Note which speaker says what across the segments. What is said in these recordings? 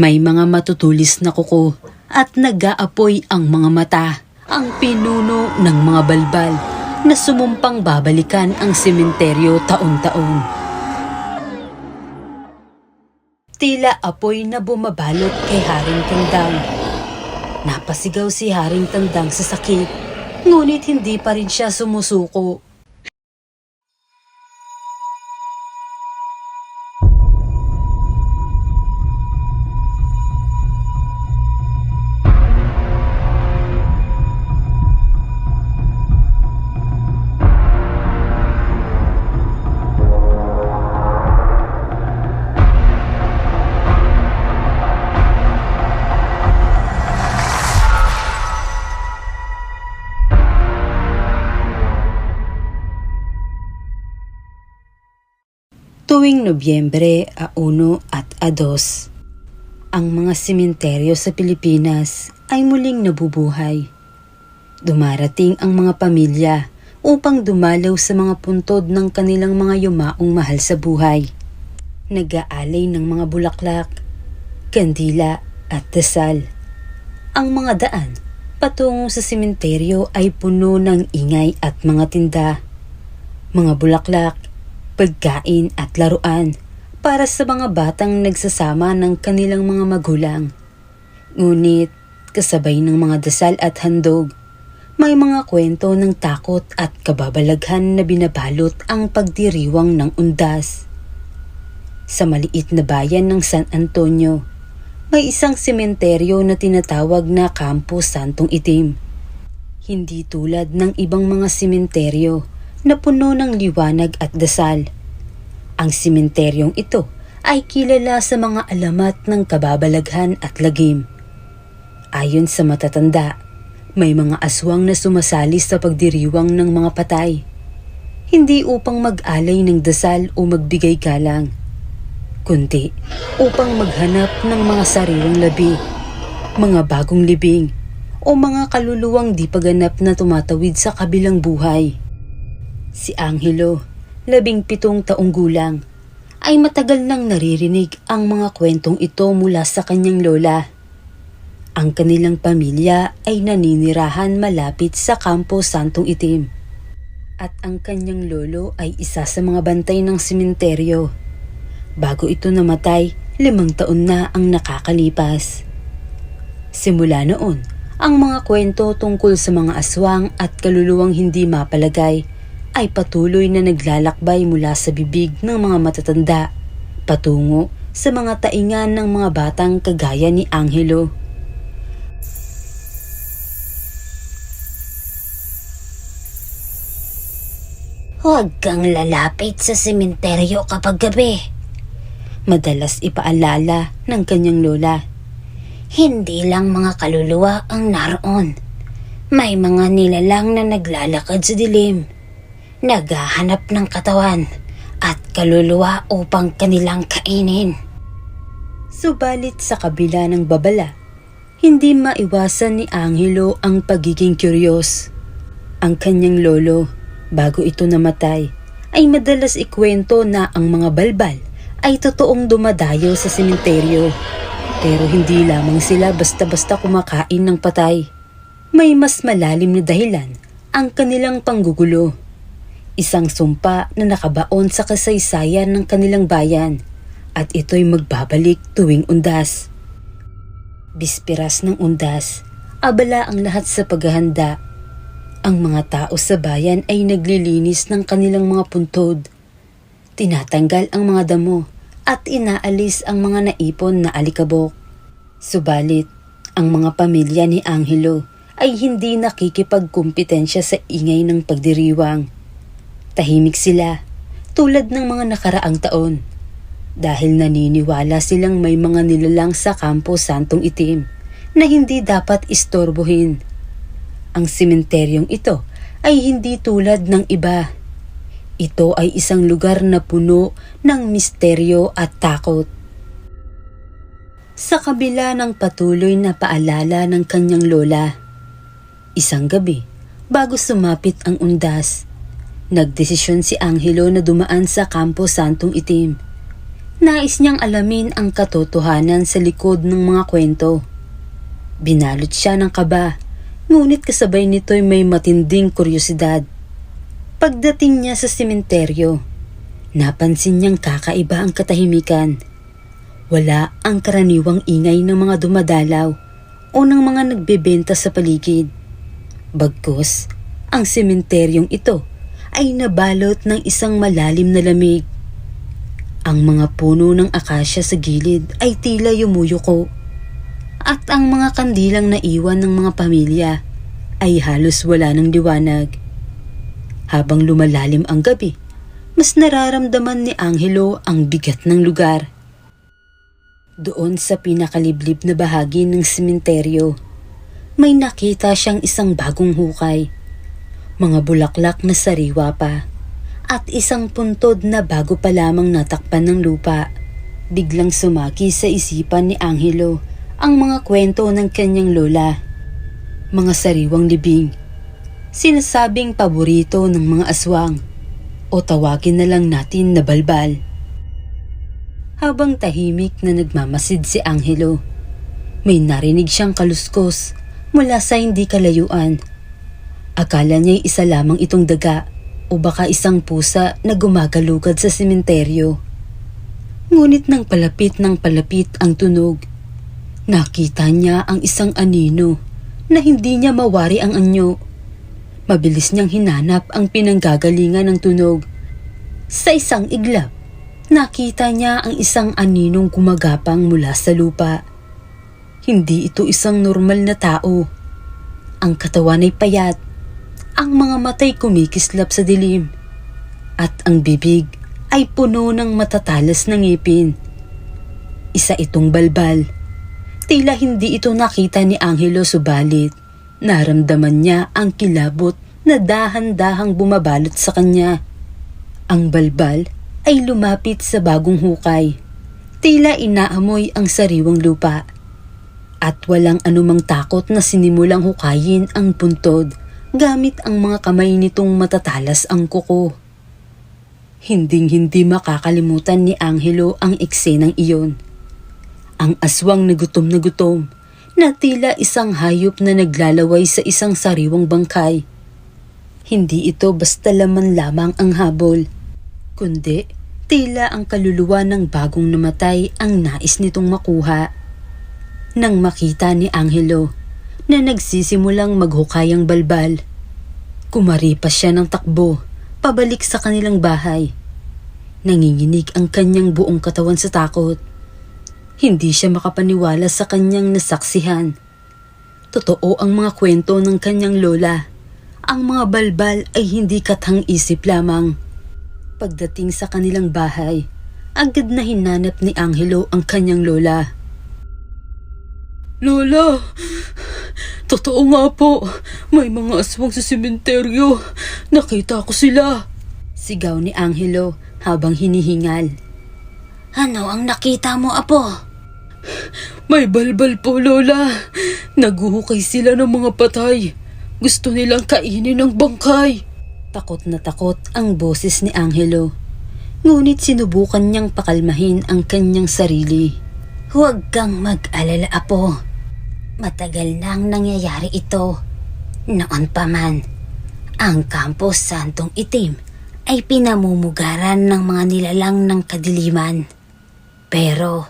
Speaker 1: May mga matutulis na kuko at nag-aapoy ang mga mata, ang pinuno ng mga balbal na sumumpang babalikan ang sementeryo taon-taon. Tila apoy na bumabalot kay Haring Tandang. Napasigaw si Haring Tandang sa sakit, ngunit hindi pa rin siya sumusuko. Tuwing Nobyembre 1 at 2, ang mga sementeryo sa Pilipinas ay muling nabubuhay. Dumarating ang mga pamilya upang dumalaw sa mga puntod ng kanilang mga yumaong mahal sa buhay. Nag-aalay ng mga bulaklak, kandila at dasal. Ang mga daan patungo sa sementeryo ay puno ng ingay at mga tinda, mga bulaklak, pagkain at laruan para sa mga batang nagsasama ng kanilang mga magulang. Ngunit kasabay ng mga dasal at handog, may mga kwento ng takot at kababalaghan na binabalot ang pagdiriwang ng undas. Sa maliit na bayan ng San Antonio, may isang sementeryo na tinatawag na Campo Santong Itim. Hindi tulad ng ibang mga sementeryo na puno ng liwanag at dasal. Ang sementeryong ito ay kilala sa mga alamat ng kababalaghan at lagim. Ayon sa matatanda, may mga aswang na sumasali sa pagdiriwang ng mga patay. Hindi upang mag-alay ng dasal o magbigay galang, kundi upang maghanap ng mga sariling labi, mga bagong libing, o mga kaluluwang di paganap na tumatawid sa kabilang buhay. Si Angelo, 17 taong gulang, ay matagal nang naririnig ang mga kwentong ito mula sa kanyang lola. Ang kanilang pamilya ay naninirahan malapit sa Campo Santong Itim, at ang kanyang lolo ay isa sa mga bantay ng sementeryo. Bago ito namatay, 5 taon na ang nakakalipas. Simula noon, ang mga kwento tungkol sa mga aswang at kaluluwang hindi mapalagay ay patuloy na naglalakbay mula sa bibig ng mga matatanda patungo sa mga taingan ng mga batang kagaya ni Angelo.
Speaker 2: Huwag kang lalapit sa sementeryo kapag gabi,
Speaker 1: Madalas ipaalala ng kanyang lola.
Speaker 2: Hindi lang mga kaluluwa ang naroon. May mga nilalang na naglalakad sa dilim, naghahanap ng katawan at kaluluwa upang kanilang kainin.
Speaker 1: Subalit sa kabila ng babala, hindi maiwasan ni Angelo ang pagiging kuryos. Ang kanyang lolo, bago ito namatay, ay madalas ikwento na ang mga balbal ay totoong dumadayo sa sementeryo. Pero hindi lamang sila basta-basta kumakain ng patay. May mas malalim na dahilan ang kanilang panggugulo. Isang sumpa na nakabaon sa kasaysayan ng kanilang bayan, at ito'y magbabalik tuwing undas. Bisperas ng undas, abala ang lahat sa paghahanda. Ang mga tao sa bayan ay naglilinis ng kanilang mga puntod. Tinatanggal ang mga damo at inaalis ang mga naipon na alikabok. Subalit, ang mga pamilya ni Angelo ay hindi nakikipagkumpetensya sa ingay ng pagdiriwang. Tahimik sila, tulad ng mga nakaraang taon, dahil naniniwala silang may mga nilalang sa Campo Santong Itim na hindi dapat istorbohin. Ang sementeryong ito ay hindi tulad ng iba. Ito ay isang lugar na puno ng misteryo at takot. Sa kabila ng patuloy na paalala ng kanyang lola, isang gabi, bago sumapit ang undas, nagdesisyon si Angelo na dumaan sa Campo Santong Itim. Nais niyang alamin ang katotohanan sa likod ng mga kwento. Binalot siya ng kaba, ngunit kasabay nito'y may matinding kuryosidad. Pagdating niya sa sementeryo, napansin niyang kakaiba ang katahimikan. Wala ang karaniwang ingay ng mga dumadalaw o ng mga nagbebenta sa paligid. Bagkus, ang sementeryong ito ay nabalot ng isang malalim na lamig. Ang mga puno ng akasya sa gilid ay tila yumuyuko at ang mga kandilang naiwan ng mga pamilya ay halos wala ng liwanag. Habang lumalalim ang gabi, mas nararamdaman ni Angelo ang bigat ng lugar. Doon sa pinakaliblib na bahagi ng sementeryo, may nakita siyang isang bagong hukay, mga bulaklak na sariwa pa, at isang puntod na bago pa lamang natakpan ng lupa. Biglang sumaki sa isipan ni Angelo ang mga kwento ng kanyang lola. Mga sariwang libing, sinasabing paborito ng mga aswang, o tawagin na lang natin na balbal. Habang tahimik na nagmamasid si Angelo, may narinig siyang kaluskos mula sa hindi kalayuan. Akala niya'y isa lamang itong daga o baka isang pusa na gumagalugad sa sementeryo. Ngunit nang palapit ang tunog, nakita niya ang isang anino na hindi niya mawari ang anyo. Mabilis niyang hinanap ang pinanggagalingan ng tunog. Sa isang iglap, nakita niya ang isang aninong gumagapang mula sa lupa. Hindi ito isang normal na tao. Ang katawan ay payat, ang mga mata'y kumikislap sa dilim, at ang bibig ay puno ng matatalas na ngipin. Isa itong balbal. Tila hindi ito nakita ni Angelo, subalit naramdaman niya ang kilabot na dahan-dahang bumabalot sa kanya. Ang balbal ay lumapit sa bagong hukay. Tila inaamoy ang sariwang lupa. At walang anumang takot na sinimulang hukayin ang puntod gamit ang mga kamay nitong matatalas ang kuko. Hinding-hindi makakalimutan ni Angelo ang eksenang iyon. Ang aswang na gutom na tila isang hayop na naglalaway sa isang sariwang bangkay. Hindi ito basta laman lamang ang habol, kundi tila ang kaluluwa ng bagong namatay ang nais nitong makuha. Nang makita ni Angelo na nagsisimulang maghukay ang balbal, kumaripas siya ng takbo pabalik sa kanilang bahay. Nanginginig ang kanyang buong katawan sa takot. Hindi siya makapaniwala sa kanyang nasaksihan. Totoo ang mga kwento ng kanyang lola. Ang mga balbal ay hindi kathang-isip lamang. Pagdating sa kanilang bahay, agad na hinanap ni Angelo ang kanyang lola. "Lola, totoo nga po, may mga aswang sa sementeryo. Nakita ko sila," sigaw ni Angelo habang hinihingal.
Speaker 2: Ano ang nakita mo, apo?
Speaker 1: "May balbal po, Lola. Naguhukay sila ng mga patay. Gusto nilang kainin ang bangkay." Takot na takot ang boses ni Angelo. Ngunit sinubukan niyang pakalmahin ang kanyang sarili.
Speaker 2: Huwag kang mag-alala, apo. Matagal nang nangyayari ito. Noon pa man, ang Campos Santong Itim ay pinamumugaran ng mga nilalang ng kadiliman. Pero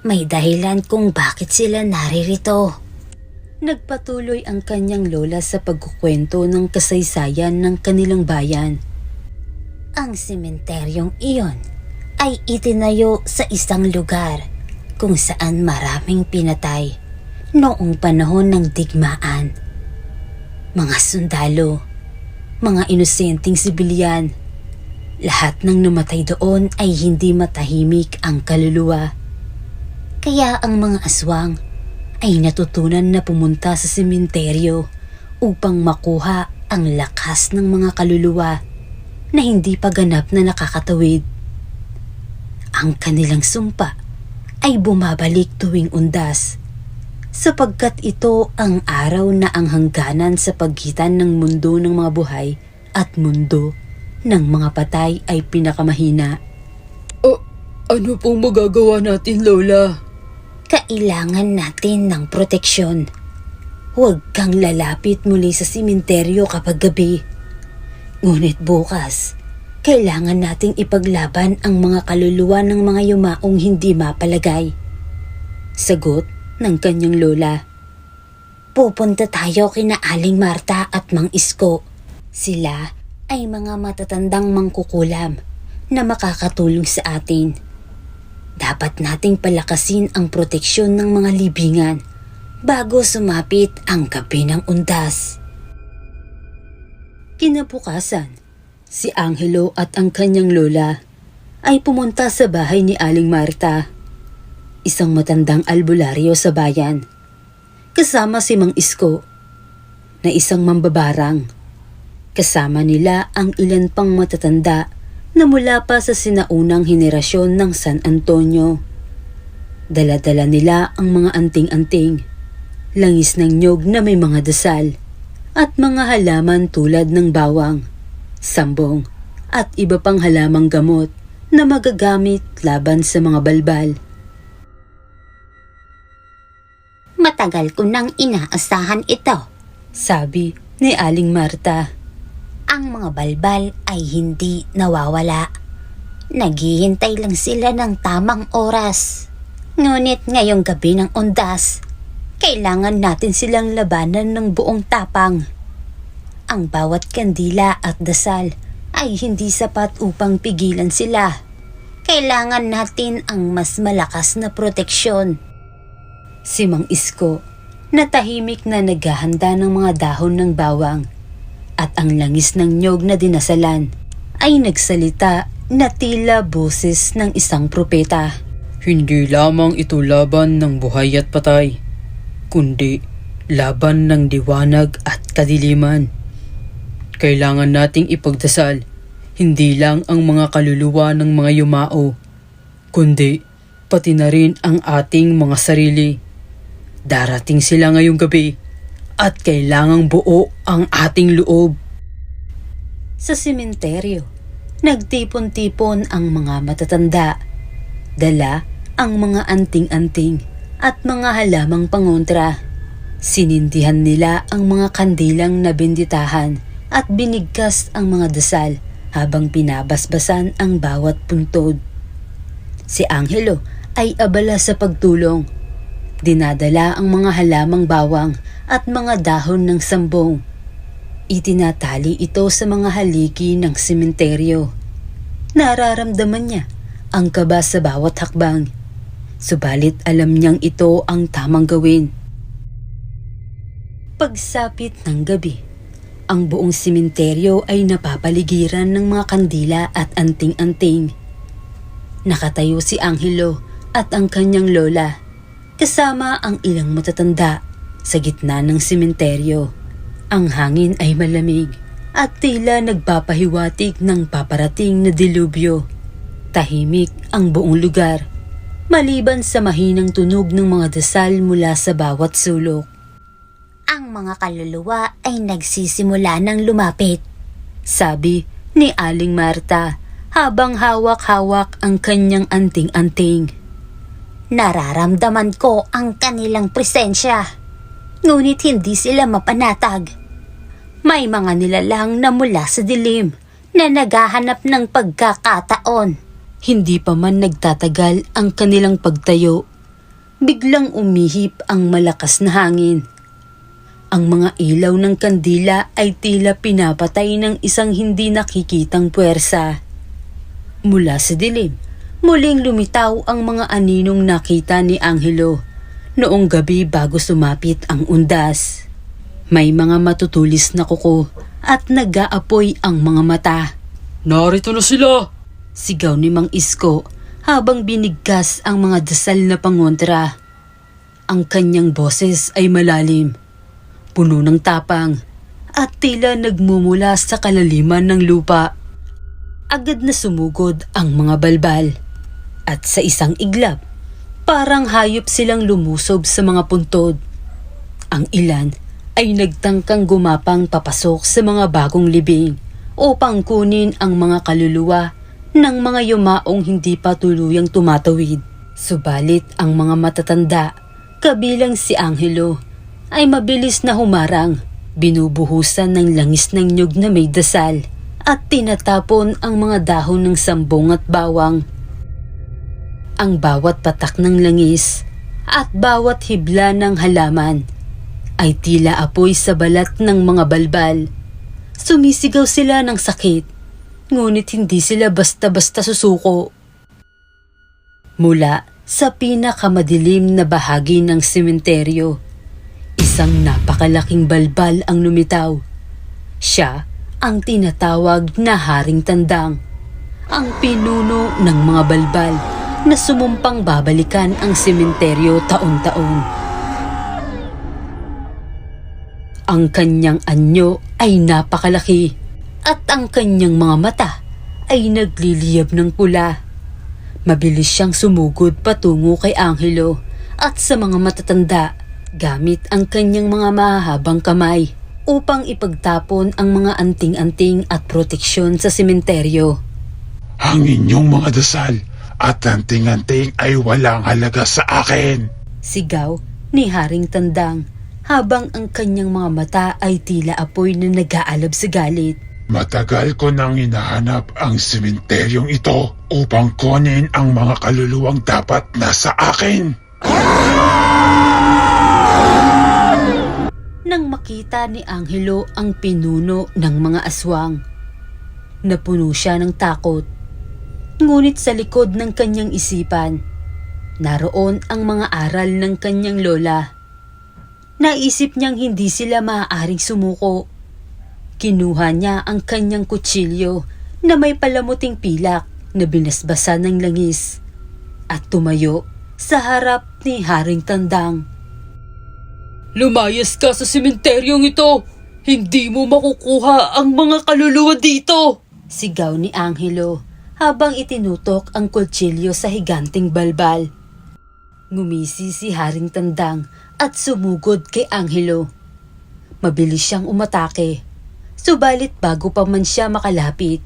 Speaker 2: may dahilan kung bakit sila naririto. Nagpatuloy ang kanyang lola sa pagkukwento ng kasaysayan ng kanilang bayan. Ang sementeryong iyon ay itinayo sa isang lugar kung saan maraming pinatay noong panahon ng digmaan. Mga sundalo, mga inosenteng sibilyan, lahat ng namatay doon ay hindi matahimik ang kaluluwa. Kaya ang mga aswang ay natutunan na pumunta sa sementeryo upang makuha ang lakas ng mga kaluluwa na hindi pa ganap na nakakatawid. Ang kanilang sumpa ay bumabalik tuwing undas, sapagkat ito ang araw na ang hangganan sa pagitan ng mundo ng mga buhay at mundo ng mga patay ay pinakamahina.
Speaker 1: Ano pong magagawa natin, Lola?
Speaker 2: Kailangan natin ng proteksyon. Huwag kang lalapit muli sa simenteryo kapag gabi. Ngunit bukas, kailangan nating ipaglaban ang mga kaluluwa ng mga yumaong hindi mapalagay. Sagot ng kanyang lola. Pupunta tayo kina Aling Marta at Mang Isko. Sila ay mga matatandang mangkukulam na makakatulong sa atin. Dapat nating palakasin ang proteksyon ng mga libingan bago sumapit ang gabi ng undas. Kinabukasan, si Angelo at ang kanyang lola ay pumunta sa bahay ni Aling Marta, isang matandang albularyo sa bayan, kasama si Mang Isko na isang mambabarang. Kasama nila ang ilan pang matatanda na mula pa sa sinaunang henerasyon ng San Antonio. Dala-dala nila ang mga anting-anting, langis ng nyog na may mga dasal, at mga halaman tulad ng bawang, sambong, at iba pang halamang gamot na magagamit laban sa mga balbal. Matagal ko nang inaasahan ito,
Speaker 1: sabi ni Aling Marta.
Speaker 2: Ang mga balbal ay hindi nawawala. Naghihintay lang sila ng tamang oras. Ngunit ngayong gabi ng undas, kailangan natin silang labanan ng buong tapang. Ang bawat kandila at dasal ay hindi sapat upang pigilan sila. Kailangan natin ang mas malakas na proteksyon.
Speaker 1: Si Mang Isko, na tahimik na naghahanda ng mga dahon ng bawang at ang langis ng nyog na dinasalan, ay nagsalita na tila boses ng isang propeta. Hindi lamang ito laban ng buhay at patay, kundi laban ng diwanag at kadiliman. Kailangan nating ipagdasal hindi lang ang mga kaluluwa ng mga yumao, kundi pati na rin ang ating mga sarili. Darating sila ngayong gabi at kailangang buo ang ating loob. Sa simenteryo, nagtipon-tipon ang mga matatanda. Dala ang mga anting-anting at mga halamang pangontra. Sinindihan nila ang mga kandilang nabinditahan at binigkas ang mga dasal habang pinabasbasan ang bawat puntod. Si Angelo ay abala sa pagtulong. Dinadala ang mga halamang bawang at mga dahon ng sambong. Itinatali ito sa mga haligi ng sementeryo. Nararamdaman niya ang kaba sa bawat hakbang. Subalit alam niyang ito ang tamang gawin. Pagsapit ng gabi, ang buong sementeryo ay napapaligiran ng mga kandila at anting-anting. Nakatayo si Angelo at ang kanyang lola, kasama ang ilang matatanda sa gitna ng sementeryo. Ang hangin ay malamig at tila nagpapahiwatig ng paparating na dilubyo. Tahimik ang buong lugar, maliban sa mahinang tunog ng mga dasal mula sa bawat sulok.
Speaker 2: Ang mga kaluluwa ay nagsisimula ng lumapit,
Speaker 1: sabi ni Aling Marta habang hawak-hawak ang kanyang anting-anting.
Speaker 2: Nararamdaman ko ang kanilang presensya, ngunit hindi sila mapanatag. May mga nilalang na mula sa dilim na naghahanap ng pagkakataon.
Speaker 1: Hindi pa man nagtatagal ang kanilang pagtayo, biglang umihip ang malakas na hangin. Ang mga ilaw ng kandila ay tila pinapatay ng isang hindi nakikitang puwersa. Mula sa dilim, muling lumitaw ang mga aninong nakita ni Angelo noong gabi bago sumapit ang undas. May mga matutulis na kuko at nag-aapoy ang mga mata. Narito na sila! Sigaw ni Mang Isko habang binigkas ang mga dasal na pangontra. Ang kanyang boses ay malalim, puno ng tapang at tila nagmumula sa kalaliman ng lupa. Agad na sumugod ang mga balbal at sa isang iglap, parang hayop silang lumusob sa mga puntod. Ang ilan ay nagtangkang gumapang papasok sa mga bagong libing upang kunin ang mga kaluluwa ng mga yumaong hindi pa tuluyang tumatawid. Subalit ang mga matatanda, kabilang si Angelo, ay mabilis na humarang, binubuhusan ng langis ng nyug na may dasal at tinatapon ang mga dahon ng sambong at bawang. Ang bawat patak ng langis at bawat hibla ng halaman ay tila apoy sa balat ng mga balbal. Sumisigaw sila ng sakit, ngunit hindi sila basta-basta susuko. Mula sa pinakamadilim na bahagi ng sementeryo, isang napakalaking balbal ang lumitaw. Siya ang tinatawag na Haring Tandang, ang pinuno ng mga balbal na sumumpang babalikan ang sementeryo taon-taon. Ang kanyang anyo ay napakalaki at ang kanyang mga mata ay nagliliyab ng pula. Mabilis siyang sumugod patungo kay Angelo at sa mga matatanda gamit ang kanyang mga mahahabang kamay upang ipagtapon ang mga anting-anting at proteksyon sa sementeryo.
Speaker 3: Ang inyong mga dasal at anting-anting ay walang halaga sa akin.
Speaker 1: Sigaw ni Haring Tandang habang ang kanyang mga mata ay tila apoy na nag-aalab sa galit.
Speaker 3: Matagal ko nang hinahanap ang sementeryong ito upang kunin ang mga kaluluwang dapat nasa akin.
Speaker 1: Nang makita ni Angelo ang pinuno ng mga aswang, napuno siya ng takot. Ngunit sa likod ng kanyang isipan, naroon ang mga aral ng kanyang lola. Naisip niyang hindi sila maaaring sumuko. Kinuha niya ang kanyang kutsilyo na may palamuting pilak na binasbasan ng langis at tumayo sa harap ni Haring Tandang. "Lumayas ka sa sementeryong ito! Hindi mo makukuha ang mga kaluluwa dito!" Sigaw ni Angelo habang itinutok ang kutsilyo sa higanting balbal. Ngumisi si Haring Tandang at sumugod kay Angelo. Mabilis siyang umatake. Subalit bago pa man siya makalapit,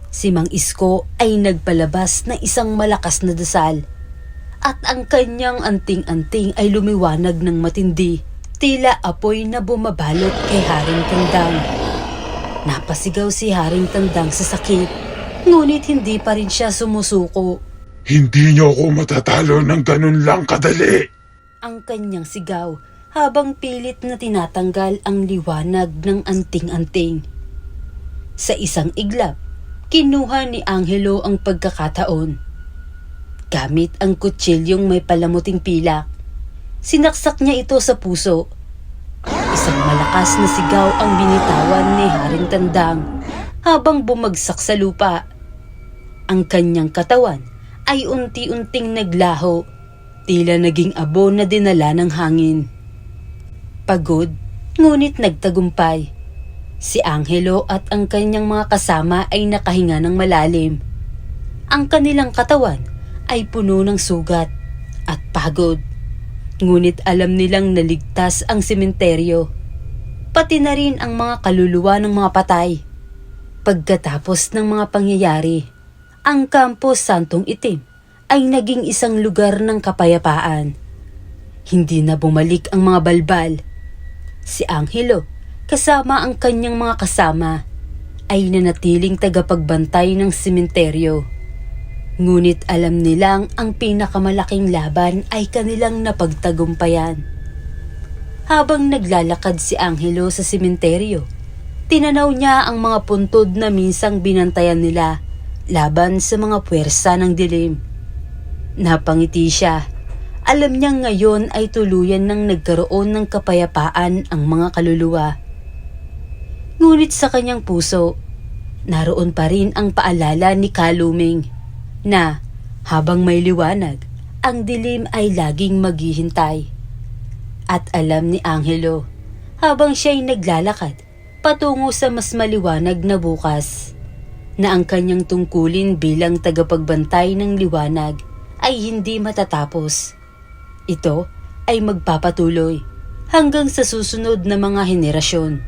Speaker 1: si Mang Isko ay nagpalabas ng isang malakas na dasal at ang kanyang anting-anting ay lumiwanag ng matindi, tila apoy na bumabalot kay Haring Tandang. Napasigaw si Haring Tandang sa sakit, ngunit hindi pa rin siya sumusuko.
Speaker 3: Hindi niyo ako matatalo ng ganun lang kadali.
Speaker 1: Ang kanyang sigaw habang pilit na tinatanggal ang liwanag ng anting-anting. Sa isang iglap, kinuha ni Angelo ang pagkakataon. Gamit ang kutsilyong may palamuting pilak, sinaksak niya ito sa puso. Isang malakas na sigaw ang binitawan ni Haring Tandang habang bumagsak sa lupa. Ang kanyang katawan ay unti-unting naglaho, tila naging abo na dinala ng hangin. Pagod, ngunit nagtagumpay. Si Angelo at ang kanyang mga kasama ay nakahinga ng malalim. Ang kanilang katawan ay puno ng sugat at pagod. Ngunit alam nilang naligtas ang sementeryo, pati na rin ang mga kaluluwa ng mga patay. Pagkatapos ng mga pangyayari, ang Kampo Santong Itim ay naging isang lugar ng kapayapaan. Hindi na bumalik ang mga balbal. Si Angelo, kasama ang kanyang mga kasama, ay nanatiling tagapagbantay ng sementeryo. Ngunit alam nilang ang pinakamalaking laban ay kanilang napagtagumpayan. Habang naglalakad si Angelo sa sementeryo, tinanaw niya ang mga puntod na minsang binantayan nila laban sa mga puwersa ng dilim. Napangiti siya. Alam niyang ngayon ay tuluyan nang nagkaroon ng kapayapaan ang mga kaluluwa. Ngunit sa kanyang puso, naroon pa rin ang paalala ni Kaluming na habang may liwanag, ang dilim ay laging maghihintay. At alam ni Angelo, habang siya'y naglalakad patungo sa mas maliwanag na bukas, na ang kanyang tungkulin bilang tagapagbantay ng liwanag ay hindi matatapos. Ito ay magpapatuloy hanggang sa susunod na mga henerasyon.